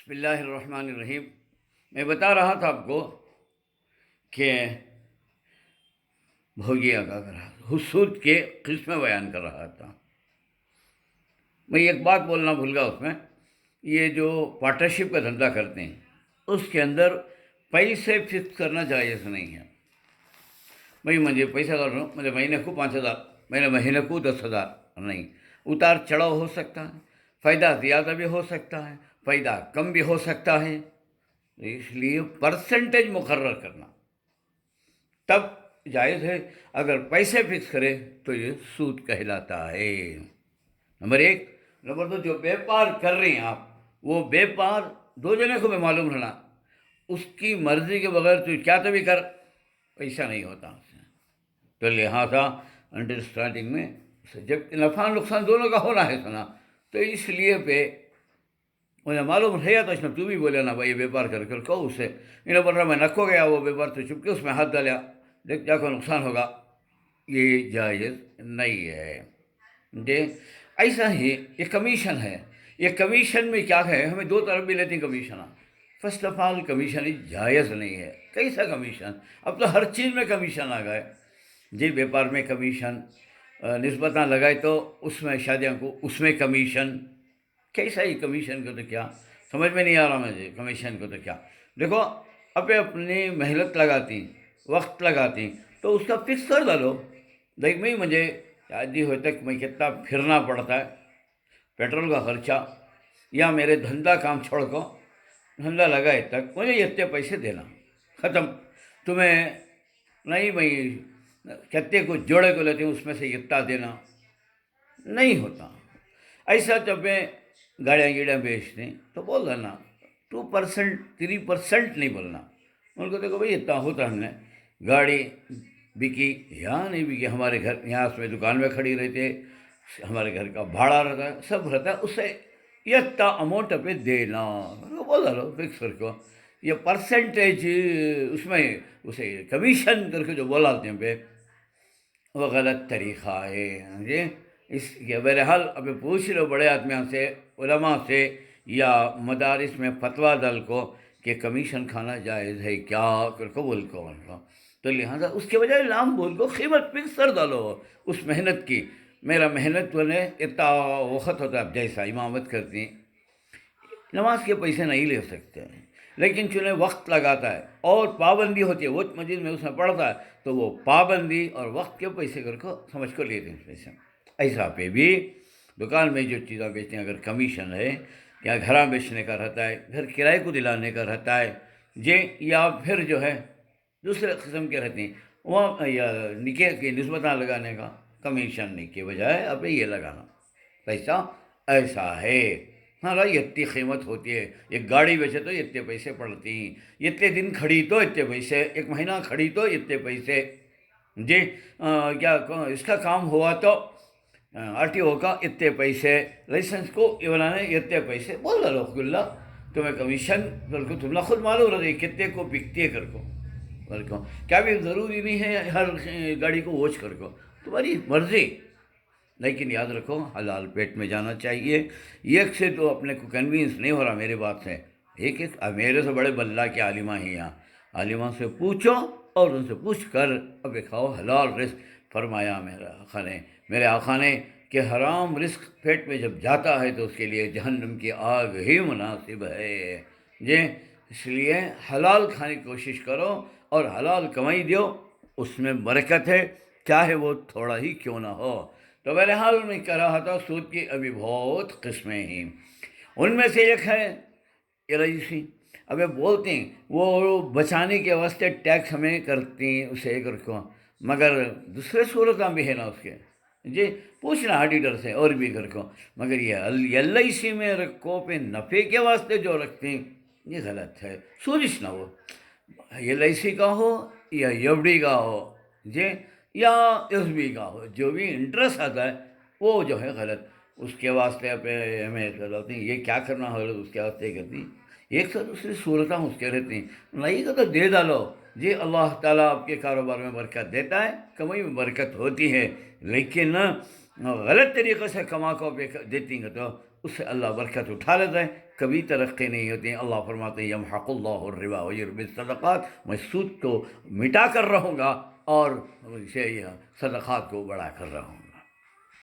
بسم اللہ الرحمن الرحیم۔ میں بتا رہا تھا آپ کو کہ بھوگیا کا کر رہا تھا، حسود کے قسمیں بیان کر رہا تھا۔ میں ایک بات بولنا بھول گیا اس میں، یہ جو پارٹنرشپ کا دھندا کرتے ہیں اس کے اندر پیسے فکس کرنا جائز نہیں ہے۔ بھائی مجھے پیسہ کر رہا ہوں، مجھے مہینے کو 5,000، میرے مہینے کو 10,000 نہیں، اتار چڑھاؤ ہو سکتا ہے، فائدہ زیادہ بھی ہو سکتا ہے، فائدہ کم بھی ہو سکتا ہے، اس لیے پرسنٹیج مقرر کرنا تب جائز ہے۔ اگر پیسے فکس کرے تو یہ سود کہلاتا ہے، نمبر ایک۔ نمبر دو، جو بیپار کر رہے ہیں آپ، وہ بیپار دو جنے کو بھی معلوم رہنا، اس کی مرضی کے بغیر تو کیا تو بھی کر، پیسہ نہیں ہوتا اس سے۔ تو لہٰذا انڈرسٹینڈنگ میں جب نفع نقصان دونوں کا ہونا ہے سنا، تو اس لیے پہ مجھے معلوم رہا تو اس میں تو بھی بولے نا بھائی بیپار کر کر کہو اسے، انہیں بول رہا میں نکو گیا وہ بیپار تو چپ کے اس میں ہاتھ ڈالیا، دیکھ جا کو نقصان ہوگا، یہ جائز نہیں ہے۔ جی ایسا ہی یہ کمیشن ہے، یہ کمیشن میں کیا ہے، ہمیں دو طرف بھی لیتے ہیں commission. First of all commission جائز نہیں ہے، کیسا کمیشن، اب تو ہر چیز میں کمیشن آ گئے۔ جی بیپار میں کمیشن، نسبتاً لگائے تو اس میں شادیاں کو اس میں کمیشن، کیسا ہی کمیشن کو تو کیا سمجھ میں نہیں آ رہا مجھے، کمیشن کو تو کیا دیکھو، اپنی محنت لگاتی، وقت لگاتی تو اس کا فکس کر ڈالو۔ دیکھ میں مجھے شادی ہوئے تک میں کتنا پھرنا پڑتا ہے، پیٹرول کا خرچہ، یا میرے دھندا کام چھوڑ کو دھندا لگائے تک مجھے اتنے پیسے دینا، ختم۔ تمہیں نہیں میں کتے کو جوڑے کو لیتے ہوں اس میں سے اتنا دینا نہیں ہوتا۔ ایسا جب میں گاڑیاں گیڑیاں بیچتے ہیں تو بول دینا 2%، 3% نہیں بولنا ان کو، دیکھو بھائی اتنا ہوتا ہم نے گاڑی بکی یا نہیں بکی، ہمارے گھر یہاں اس میں دکان میں کھڑی رہتے، ہمارے گھر کا بھاڑا رہتا ہے، سب رہتا ہے، اس سے اتنا اماؤنٹ پہ دینا بول ڈالو فکس کر کو۔ یہ پرسنٹیج اس میں اسے کمیشن کر کے جو بولاتے ہیں پہ وہ غلط طریقہ ہے۔ جی اس کے بہرحال ابھی پوچھ لو بڑے آدمیوں سے، علماء سے، یا مدارس میں فتویٰ دل کو کہ کمیشن کھانا جائز ہے کیا کر کو بول کو ان کو، تو لہٰذا اس کے بجائے نام بول کو قیمت فکس کر ڈالو اس محنت کی۔ میرا محنت بولے اتنا وقت ہوتا ہے، جیسا امامت کرتی نماز کے پیسے نہیں لے سکتے ہیں، لیکن چونکہ وقت لگاتا ہے اور پابندی ہوتی ہے، وہ مسجد میں اس میں پڑھتا ہے تو وہ پابندی اور وقت کے پیسے کر کو سمجھ کو لیتے ہیں پیسے۔ ایسا پہ بھی دکان میں جو چیزیں بیچتے ہیں اگر کمیشن ہے، یا گھراں بیچنے کا رہتا ہے، گھر کرائے کو دلانے کا رہتا ہے، جی یا پھر جو ہے دوسرے قسم کے رہتے ہیں، وہ یا نکاح کی نسبتاں لگانے کا کمیشن نہیں کے بجائے اب یہ لگانا پیسہ ایسا ہے۔ ہاں بھائی اتنی قیمت ہوتی ہے، ایک گاڑی بیچے تو اتنے پیسے پڑتی ہیں، اتنے دن کھڑی تو اتنے پیسے، ایک مہینہ کھڑی تو اتنے پیسے، جی کیا اس کا کام ہوا تو آر ٹی او کا اتنے پیسے، لائسنس کو یہ بنانے اتنے پیسے، بول رہا اللہ تمہیں کمیشن کر کو تم خود معلوم رہے کتنے کو بکتی ہے کر کو کیا بھی ضروری نہیں ہے ہر گاڑی کو واچ کر کو، تمہاری مرضی، لیکن یاد رکھو حلال پیٹ میں جانا چاہیے۔ ایک سے تو اپنے کو کنوینس نہیں ہو رہا میری بات سے، ایک میرے سے بڑے بلّہ کے عالمہ ہی یہاں، عالمہ سے پوچھو اور ان سے پوچھ کر اب کھاؤ حلال رزق۔ فرمایا میرے آقا نے کہ حرام رزق پیٹ میں جب جاتا ہے تو اس کے لیے جہنم کی آگ ہی مناسب ہے۔ جی اس لیے حلال کھانے کی کوشش کرو اور حلال کمائی دیو، اس میں برکت ہے، چاہے وہ تھوڑا ہی کیوں نہ ہو۔ تو بہرحال میں کہہ رہا تھا سود کی ابھی بہت قسمیں ہیں، ان میں سے ایک ہے رئیسی، اب بولتے ہیں وہ بچانے کے واسطے ٹیکس ہمیں کرتی ہیں اسے کر کو، مگر دوسرے صورتیں بھی ہے نا اس کے، جی پوچھنا آڈیٹر سے اور بھی کر کو، مگر یہ ایل آئی سی میں رکھو پہ نفع کے واسطے جو رکھتے ہیں یہ غلط ہے، سوزش نہ ہو، ایل آئی سی کا ہو یا ایف ڈی کا ہو، جی یا ایس بی کا ہو، جو بھی انٹرسٹ آتا ہے وہ جو ہے غلط، اس کے واسطے پہ ہمیں کرتے ہیں یہ کیا کرنا ہو اس کے واسطے کرتی ہیں، ایک سے دوسری صورتیں اس کے رہتی ہیں، نہیں تو دے ڈالو، جی اللہ تعالیٰ آپ کے کاروبار میں برکت دیتا ہے، کمائی میں برکت ہوتی ہے، لیکن غلط طریقے سے کما کو دیتی ہیں تو اس سے اللہ برکت اٹھا لیتا ہے، کبھی ترقی نہیں ہوتی ہیں۔ اللہ فرماتے ہیں یمحق اللہ الربا ویربی الصدقات، میں سود کو مٹا کر رہوں گا اور صدقات کو بڑھا کر رہوں گا۔